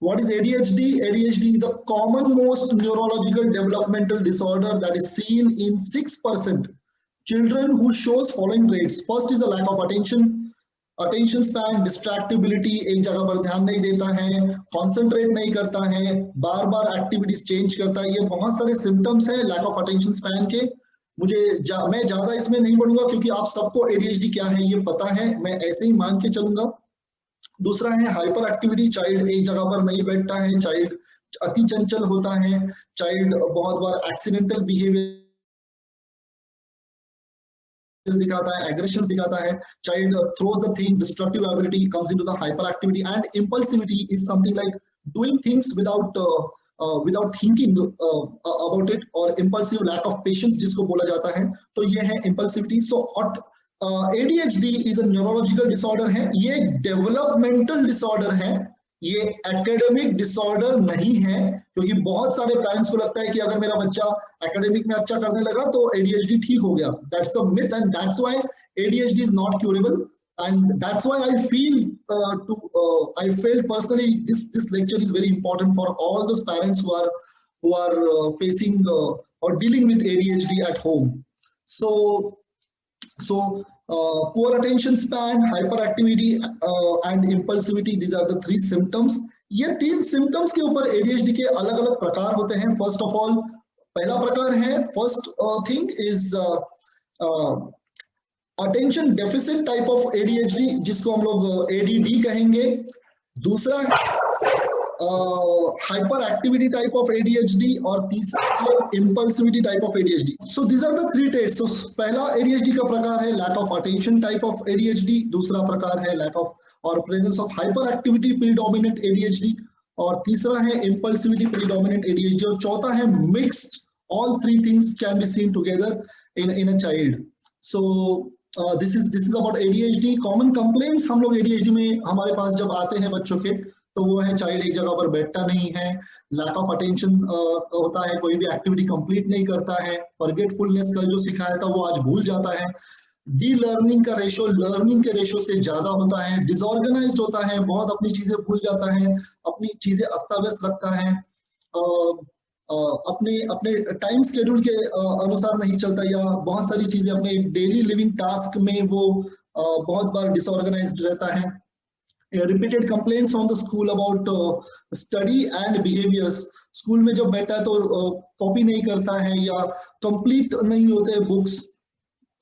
What is ADHD? ADHD is a common most neurological developmental disorder that is seen in 6% children who shows following traits. First is a lack of attention span, distractibility, एक जगह पर ध्यान नहीं देता है, concentrate नहीं करता है, बार बार activities change करता है. ये बहुत सारे symptoms हैं lack of attention span के. मैं ज्यादा इसमें नहीं पढ़ूंगा क्योंकि आप सबको ADHD क्या है ये पता है, मैं ऐसे ही मान के चलूंगा. दूसरा है हाइपर एक्टिविटी, चाइल्ड एक जगह पर नहीं बैठता है, चाइल्ड अति चंचल होता है, चाइल्ड बहुत बार एक्सीडेंटल बिहेवियर दिखाता है, एग्रेशन दिखाता है, child throws the things, destructive ability comes into the hyper activity. And impulsivity is something like doing things without thinking about it, और इम्पल्सिव लैक ऑफ पेशेंस जिसको बोला जाता है, तो ये है impulsivity. So ADHD is a neurological disorder है, ये डेवलपमेंटल डिसऑर्डर है, ये एकेडमिक डिसऑर्डर नहीं है. क्योंकि बहुत सारे पेरेंट्स को लगता है कि अगर मेरा बच्चा एकेडमिक में अच्छा करने लगा तो ADHD ठीक हो गया. That's the myth and that's why ADHD is not curable. And that's why I felt personally this lecture is very important for all those parents who are facing or dealing with ADHD at home. So poor attention span, hyperactivity and impulsivity, these are the 3 symptoms. ये 3 symptoms के ऊपर ADHD के अलग अलग प्रकार होते हैं. First of all पहला प्रकार है, first thing is attention deficit type of ADHD, जिसको हम लोग ADD कहेंगे. दूसरा hyper activity type of ADHD, और तीसरा impulsivity type of ADHD. So this are the 3 traits. So पहला ADHD का प्रकार है lack of attention type of ADHD, दूसरा प्रकार है लैक ऑफ और presence of hyper activity predominant ADHD, और तीसरा है इम्पल्सिविटी प्रीडोमिनेंट ADHD, और चौथा है mixed. All 3 things can be seen together in a child. So this is about ADHD. Common complaints हम लोग ADHD में हमारे पास जब आते हैं बच्चों के, तो वो है चाइल्ड एक जगह पर बैठता नहीं है, लैक ऑफ अटेंशन होता है, कोई भी एक्टिविटी कंप्लीट नहीं करता है, फॉरगेटफुलनेस का जो सिखाया था वो आज भूल जाता है, डी लर्निंग का रेशो लर्निंग के रेशो से ज्यादा होता है, डिसऑर्गेनाइज्ड होता है, बहुत अपनी चीजें भूल जाता है, अपनी चीजें अस्ताव्यस्त रखता है, अपने टाइम स्केड्यूल के अनुसार नहीं चलता, या बहुत सारी चीजें अपने डेली लिविंग टास्क में वो बहुत बार डिसऑर्गेनाइज्ड रहता है. Repeated complaints from the school about study and behaviours. School में जब बैठा है तो कॉपी नहीं करता है, या कंप्लीट नहीं होते बुक्स,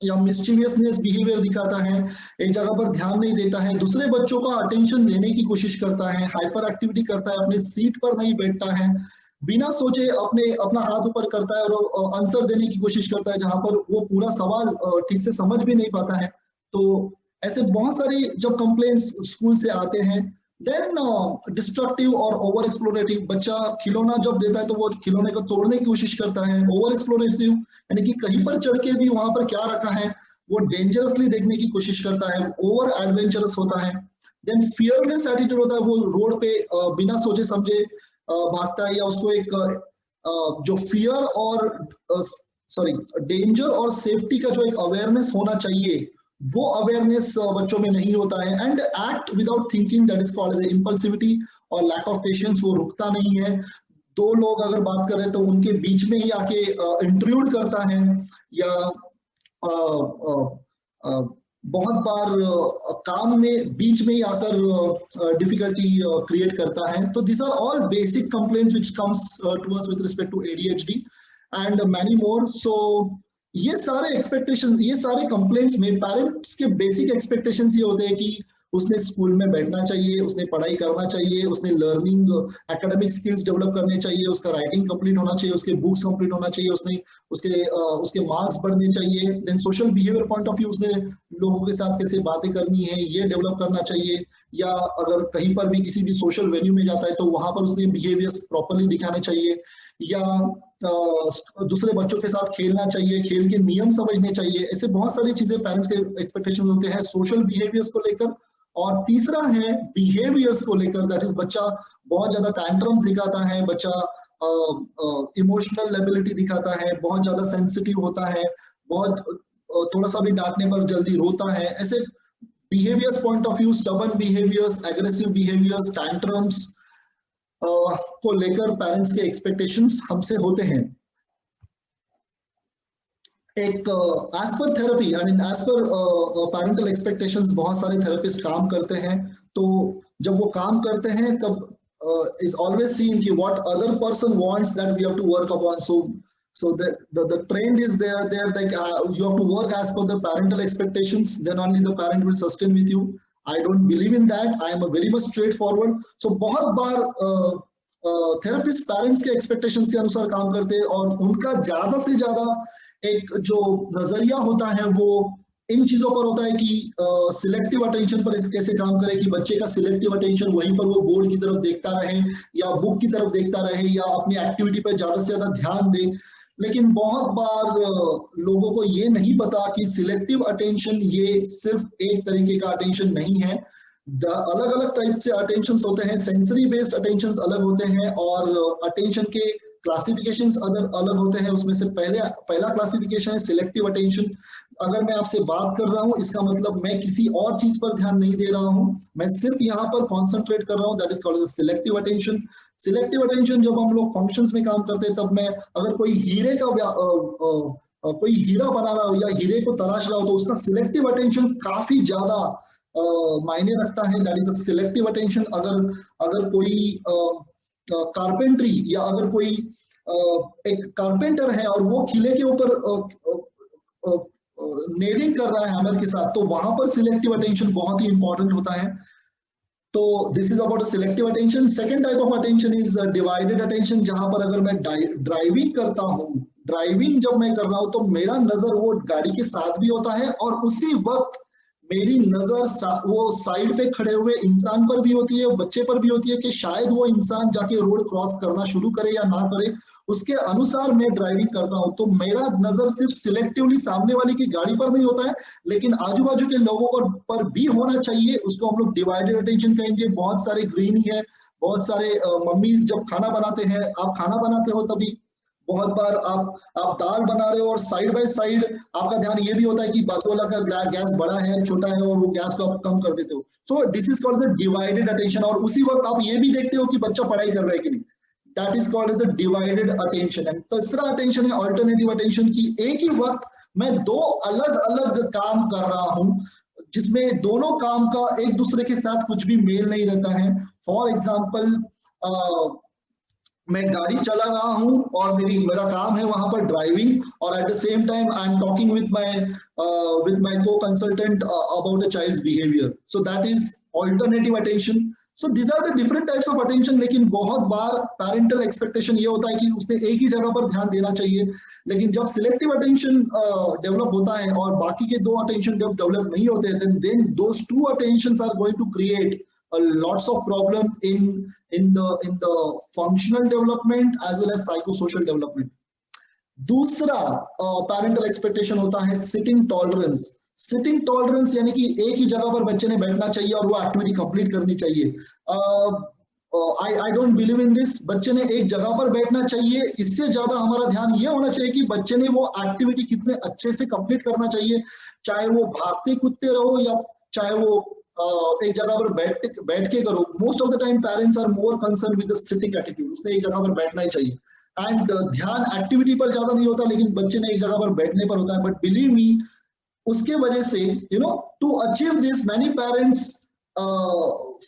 या मिस्चीवियसनेस बिहेवियर दिखाता है, एक जगह पर ध्यान नहीं देता है, दूसरे बच्चों का अटेंशन लेने की कोशिश करता है, हाइपर एक्टिविटी करता है, अपने सीट पर नहीं बैठता है, बिना सोचे अपना हाथ ऊपर करता है और आंसर देने की कोशिश करता है जहां पर वो पूरा सवाल ठीक से समझ भी नहीं पाता है. तो ऐसे बहुत सारे जब कंप्लेंट्स स्कूल से आते हैं. देन डिस्ट्रक्टिव और ओवर एक्सप्लोरेटिव, बच्चा खिलौना जब देता है तो वो खिलौने को तोड़ने की कोशिश करता है. ओवर एक्सप्लोरेटिव यानी कि कहीं पर चढ़ के भी वहां पर क्या रखा है वो डेंजरसली देखने की कोशिश करता है, ओवर एडवेंचरस होता है. देन फियरलेस एटीट्यूड होता है, वो रोड पे बिना सोचे समझे भागता है, या उसको एक जो फियर और डेंजर और सेफ्टी का जो एक अवेयरनेस होना चाहिए वो अवेयरनेस बच्चों में नहीं होता है. And act without thinking, that is called as impulsivity. और लैक ऑफ पेशेंस, वो रुकता नहीं है, 2 लोग अगर बात कर रहे हैं तो उनके बीच में ही आके इंट्रूड करता है, या बहुत बार काम में बीच में ही आकर डिफिकल्टी क्रिएट करता है. तो this are all basic complaints which comes to us with respect to ADHD and many more. So ये सारे एक्सपेक्टेशंस, ये सारे कंप्लेंट्स में पेरेंट्स के बेसिक एक्सपेक्टेशंस ये होते हैं कि उसने स्कूल में बैठना चाहिए, उसने पढ़ाई करना चाहिए, उसने लर्निंग एकेडमिक स्किल्स डेवलप करने चाहिए, उसका राइटिंग कंप्लीट होना चाहिए, उसके बुक्स कंप्लीट होना चाहिए, उसके मार्क्स बढ़ने चाहिए. Then social behaviour point of view, उसने लोगों के साथ कैसे बातें करनी है ये डेवलप करना चाहिए, या अगर कहीं पर भी किसी भी सोशल वेन्यू में जाता है तो वहां पर उसने बिहेवियर्स प्रॉपरली दिखाने चाहिए, या दूसरे बच्चों के साथ खेलना चाहिए, खेल के नियम समझने चाहिए. ऐसे बहुत सारी चीजें पेरेंट्स के एक्सपेक्टेशन होते हैं सोशल बिहेवियर्स को लेकर. और तीसरा है बिहेवियर्स को लेकर, दैट इज बच्चा बहुत ज्यादा टैंट्रम्स दिखाता है, बच्चा इमोशनल लेबिलिटी दिखाता है, बहुत ज्यादा सेंसिटिव होता है, बहुत थोड़ा सा भी डांटने पर जल्दी रोता है. ऐसे behaviours point of view, stubborn behaviours, aggressive behaviours, tantrums, को लेकर पेरेंट्स के एक्सपेक्टेशंस हमसे होते हैं। एक एज पर थेरेपी, आई मीन एज पर पैरेंटल एक्सपेक्टेशंस बहुत सारे थेरेपिस्ट काम करते हैं, तो जब वो काम करते हैं तब is always seen कि what other person wants that we have to work upon. So the trend is there like you have to work as per the parental expectations, then only the parent will sustain with you. I don't believe in that. I am a very much straightforward. So बहुत बार therapist parents के expectations के अनुसार काम करते हैं और उनका ज्यादा से ज्यादा एक जो नजरिया होता है वो इन चीजों पर होता है कि सिलेक्टिव अटेंशन पर कैसे काम करें, कि बच्चे का सिलेक्टिव अटेंशन वहीं पर वो बोर्ड की तरफ देखता रहे या बुक की तरफ देखता रहे या अपनी एक्टिविटी पर ज्यादा से ज्यादा ध्यान दे। लेकिन बहुत बार लोगों को ये नहीं पता कि सिलेक्टिव अटेंशन ये सिर्फ एक तरीके का अटेंशन नहीं है। अलग अलग टाइप से अटेंशन होते हैं, सेंसरी बेस्ड अटेंशन अलग होते हैं और अटेंशन के क्लासिफिकेशंस अलग होते हैं। उसमें से पहला क्लासिफिकेशन है सिलेक्टिव अटेंशन। अगर मैं आपसे बात कर रहा हूं इसका मतलब मैं किसी और चीज पर ध्यान नहीं दे रहा हूं, मैं सिर्फ यहाँ पर कॉन्सेंट्रेट कर रहा हूं, that is called selective attention. Selective attention जब हम लोग फंक्शंस में काम करते हैं तब मैं अगर कोई हीरे का कोई हीरा बना रहा हो या हीरे को तलाश रहा हो तो उसका सिलेक्टिव अटेंशन काफी ज्यादा मायने रखता है, that is a selective attention. अगर कोई कारपेंट्री या अगर कोई एक कारपेंटर है और वो किले के ऊपर नेलिंग कर रहा है हैमर के साथ, तो वहां पर सिलेक्टिव अटेंशन बहुत ही इंपॉर्टेंट होता है। तो this is about selective attention. Second type of attention is divided attention, जहां पर अगर मैं ड्राइविंग करता हूँ, ड्राइविंग जब मैं कर रहा हूं तो मेरा नजर वो गाड़ी के साथ भी होता है और उसी वक्त मेरी नजर वो साइड पे खड़े हुए इंसान पर भी होती है, बच्चे पर भी होती है कि शायद वो इंसान जाके रोड क्रॉस करना शुरू करे या ना करे, उसके अनुसार मैं ड्राइविंग करता हूं। तो मेरा नजर सिर्फ सिलेक्टिवली सामने वाले की गाड़ी पर नहीं होता है लेकिन आजू बाजू के लोगों पर भी होना चाहिए, उसको हम लोग डिवाइडेड अटेंशन कहेंगे। बहुत सारे गृहिणी है, बहुत सारे मम्मीज जब खाना बनाते हैं, आप खाना बनाते हो तभी बहुत बार आप दाल बना रहे हो और साइड बाय साइड आपका ध्यान ये भी होता है कि बातोला का गैस बड़ा है छोटा है और वो गैस को आप कम कर देते हो। So this is called the divided attention. और उसी वक्त आप ये भी देखते हो कि बच्चा पढ़ाई कर रहा है कि नहीं, that is called as a divided attention. And तीसरा अटेंशन है अल्टरनेटिव अटेंशन, की एक ही वक्त मैं दो अलग अलग काम कर रहा हूं जिसमें दोनों काम का एक दूसरे के साथ कुछ भी मेल नहीं रहता है। फॉर एग्जाम्पल मैं गाड़ी चला रहा हूं और मेरा काम है वहां पर ड्राइविंग और at the same time I am talking with my co consultant about a child's behaviour, so that is alternative attention. So these are the different types of attention. लेकिन बहुत बार पैरेंटल एक्सपेक्टेशन ये होता है कि उसने एक ही जगह पर ध्यान देना चाहिए, लेकिन जब सिलेक्टिव अटेंशन डेवलप होता है और बाकी के दो अटेंशन जब डेवलप नहीं होते then those two attentions are going to create lots of problem in the functional development as well as psychosocial development. दूसरा पैरेंटल एक्सपेक्टेशन होता है सिटिंग टॉलरेंस। सिटिंग टॉलरेंस यानी कि एक ही जगह पर बच्चे ने बैठना चाहिए और वो एक्टिविटी कंप्लीट करनी चाहिए। I don't believe in this. बच्चे ने एक जगह पर बैठना चाहिए, इससे ज्यादा हमारा ध्यान ये होना चाहिए कि बच्चे ने वो एक्टिविटी कितने अच्छे से कंप्लीट करना चाहिए, चाहे वो भागते कूदते रहो या चाहे वो एक जगह पर बैठ के करो। Most of the time parents are more concern with the sitting attitude, उसने एक जगह पर बैठना ही चाहिए। एंड ध्यान एक्टिविटी पर ज्यादा नहीं होता लेकिन बच्चे ने एक जगह पर बैठने पर होता है। बट बिलीव मी, उसके वजह से to achieve this many parents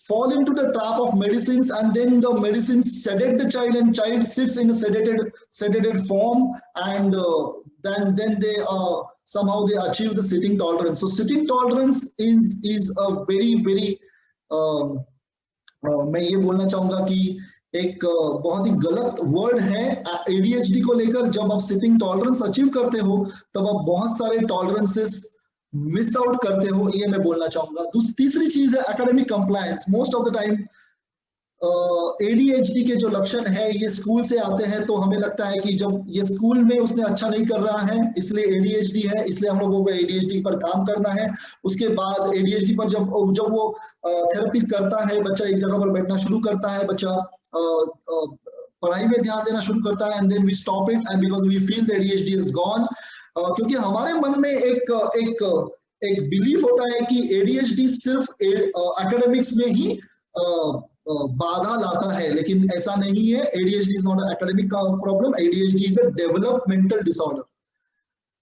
fall into the trap of medicines and then the medicines sedate the child and child sits in a sedated form and then they somehow they achieve the sitting tolerance. So sitting tolerance is a very मैं ये बोलना चाहूंगा कि एक बहुत ही गलत word है ADHD को लेकर। जब आप सिटिंग टॉलरेंस अचीव करते हो तब आप बहुत सारे टॉलरेंसेस मिस आउट करते हो, ये मैं बोलना चाहूंगा। तीसरी चीज है academic compliance. Most of the time ADHD के जो लक्षण है ये स्कूल से आते हैं, तो हमें लगता है कि जब ये स्कूल में उसने अच्छा नहीं कर रहा है इसलिए ADHD है, इसलिए हम लोगों को ADHD पर काम करना है। उसके बाद ADHD पर जब वो थेरेपी करता है, बच्चा एक जगह पर बैठना शुरू करता है, बच्चा पढ़ाई में ध्यान देना शुरू करता है, and then we stop it and because we feel the ADHD is gone. क्योंकि हमारे मन में एक बिलीफ होता है कि ADHD सिर्फ एकेडमिक्स में ही बाधा लाता है, लेकिन ऐसा नहीं है। ADHD is not academic problem, ADHD is a developmental disorder.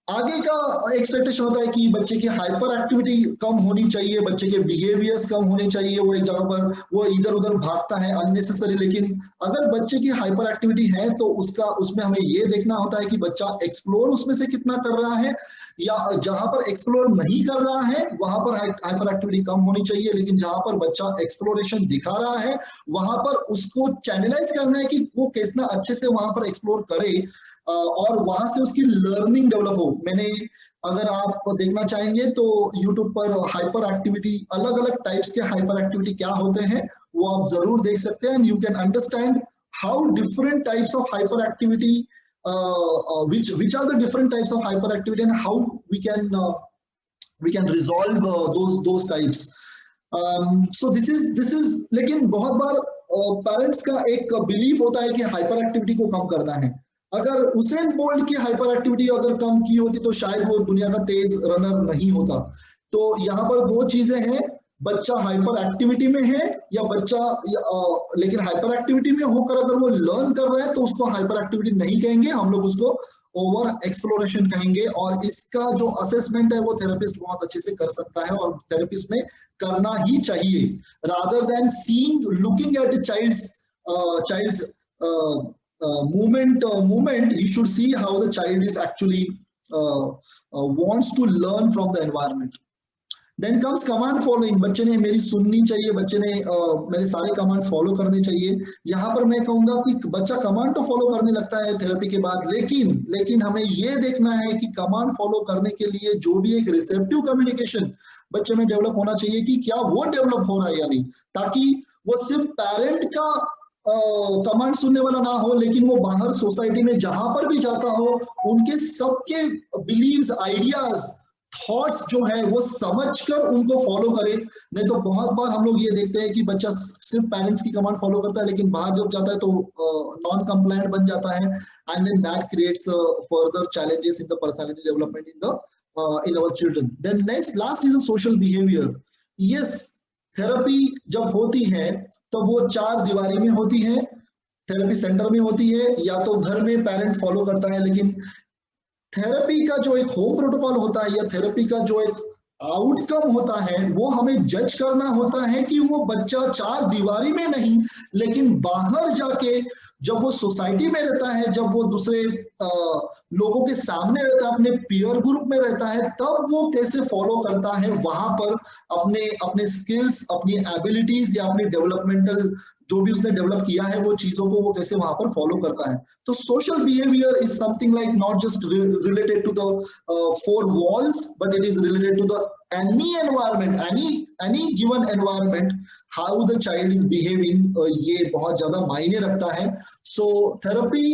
आगे का एक्सपेक्टेशन होता है कि बच्चे की हाइपर एक्टिविटी कम होनी चाहिए, बच्चे के बिहेवियर्स कम होने चाहिए, वो एक जगह पर वो इधर उधर भागता है अननेसेसरी। लेकिन अगर बच्चे की हाइपर एक्टिविटी है तो उसमें हमें ये देखना होता है कि बच्चा एक्सप्लोर उसमें से कितना कर रहा है, या जहां पर एक्सप्लोर नहीं कर रहा है वहां पर हाइपर एक्टिविटी कम होनी चाहिए। लेकिन जहां पर बच्चा एक्सप्लोरेशन दिखा रहा है वहां पर उसको चैनलाइज करना है कि वो कितना अच्छे से वहां पर एक्सप्लोर करे और वहां से उसकी लर्निंग डेवलप हो। मैंने, अगर आप देखना चाहेंगे तो YouTube पर हाइपर एक्टिविटी, अलग अलग टाइप्स के हाइपर एक्टिविटी क्या होते हैं वो आप जरूर देख सकते हैं। You can understand how different types of hyper activity, which are the different types of hyperactivity and how we can resolve those types. So this is लेकिन बहुत बार पेरेंट्स का एक बिलीफ होता है कि हाइपर एक्टिविटी को कम करना है। अगर उसेन बोल्ट की हाइपर एक्टिविटी अगर कम की होती तो शायद वो दुनिया का तेज रनर नहीं होता। तो यहाँ पर दो चीजें हैं, बच्चा हाइपर एक्टिविटी में है या बच्चा लेकिन हाइपर एक्टिविटी में होकर अगर वो लर्न कर रहा है तो उसको हाइपर एक्टिविटी नहीं कहेंगे, हम लोग उसको ओवर एक्सप्लोरेशन कहेंगे। और इसका जो असेसमेंट है वो थेरेपिस्ट बहुत अच्छे से कर सकता है और थेरेपिस्ट ने करना ही चाहिए, rather than seeing looking at child's movement. You should see how the child is actually wants to learn from the environment. Then comes command following. बच्चे ने मेरी सुननी चाहिए, बच्चे ने मेरे सारे कमांड्स फॉलो करने चाहिए। यहाँ पर मैं कहूंगा कि बच्चा कमांड तो फॉलो करने लगता है थेरेपी के बाद, लेकिन हमें ये देखना है कि कमांड फॉलो करने के लिए जो भी एक रिसेप्टिव कम्युनिकेशन बच्चे में डेवलप होना चाहिए कि क्या वो डेवलप हो रहा है या नहीं, ताकि वो सिर्फ पेरेंट का कमांड सुनने वाला ना हो, लेकिन वो बाहर सोसाइटी में जहां पर भी जाता हो उनके सबके बिलीव्स, आइडियाज, थॉट्स जो है वो समझकर उनको फॉलो करे। नहीं तो बहुत बार हम लोग ये देखते हैं कि बच्चा सिर्फ पेरेंट्स की कमांड फॉलो करता है लेकिन बाहर जब जाता है तो नॉन कंप्लायंट बन जाता है, and then that creates further challenges in the personality development in our children. Then last is a social behaviour. Yes, therapy जब होती है तो वो 4 दीवारी में होती है, थेरेपी सेंटर में होती है, या तो घर में पेरेंट फॉलो करता है। लेकिन थेरेपी का जो एक होम प्रोटोकॉल होता है या थेरेपी का जो एक आउटकम होता है वो हमें जज करना होता है कि वो बच्चा 4 दीवारी में नहीं लेकिन बाहर जाके जब वो सोसाइटी में रहता है, जब वो दूसरे लोगों के सामने रहता है, अपने पीयर ग्रुप में रहता है, तब वो कैसे फॉलो करता है वहां पर अपने स्किल्स, अपनी एबिलिटीज या अपनी डेवलपमेंटल जो भी उसने डेवलप किया है वो चीजों को वो कैसे वहां पर फॉलो करता है। तो social behaviour is something like not just related to the 4 walls, but it is related to the any environment, any given environment, how the child is behaving, ये बहुत ज्यादा मायने रखता है। So therapy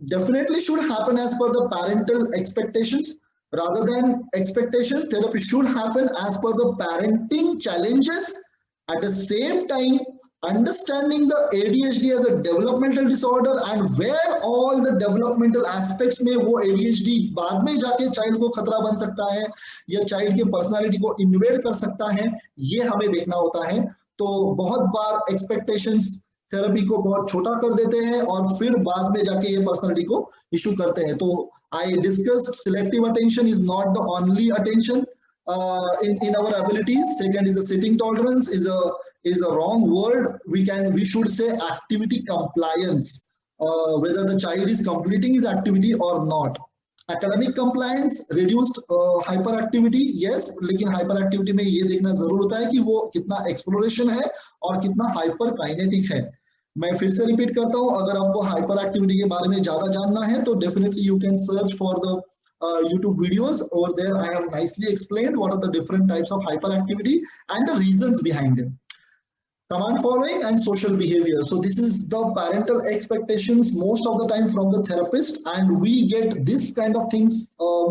definitely should happen as per the parental expectations rather than expectations. Therapy should happen as per the parenting challenges. At the same time, understanding the ADHD as a developmental disorder and where all the developmental aspects में वो ADHD बाद में जाके child को खतरा बन सकता है या चाइल्ड के पर्सनालिटी को इन्वेड कर सकता है, ये हमें देखना होता है। तो बहुत बार एक्सपेक्टेशंस थेरेपी को बहुत छोटा कर देते हैं और फिर बाद में जाके ये पर्सनालिटी को इशू करते हैं। तो I discussed selective attention is not the only attention in our abilities. Second is a sitting tolerance is a wrong word. We should say activity compliance, whether the child is completing his activity or not. Academic compliance, reduced hyperactivity, yes, लेकिन hyperactivity में ये देखना जरूर होता है कि वो कितना exploration है और कितना hyperkinetic है। मैं फिर से रिपीट करता हूँ, अगर आपको हाइपर एक्टिविटी के बारे में ज्यादा जानना है तो definitely you can search for the YouTube videos. Over there I have nicely explained what are the different types of hyperactivity and the reasons behind it. Command following and social behavior. So this is the parental expectations most of the time from the therapist, and we get this kind of things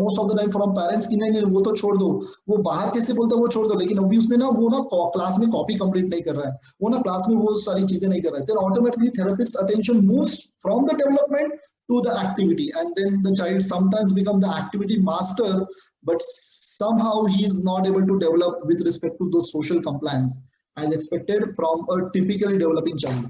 most of the time from parents कि नहीं वो तो छोड़ दो, वो बाहर कैसे बोलता है वो छोड़ दो, लेकिन अभी उसने ना वो ना क्लास में कॉपी कंप्लीट नहीं कर रहा है, वो ना क्लास में वो सारी चीजें नहीं कर रहा है, then automatically therapist attention moves from the development to the activity, and then the child sometimes become the activity master, but somehow he is not able to develop with respect to those social compliance. as expected from a typically developing child.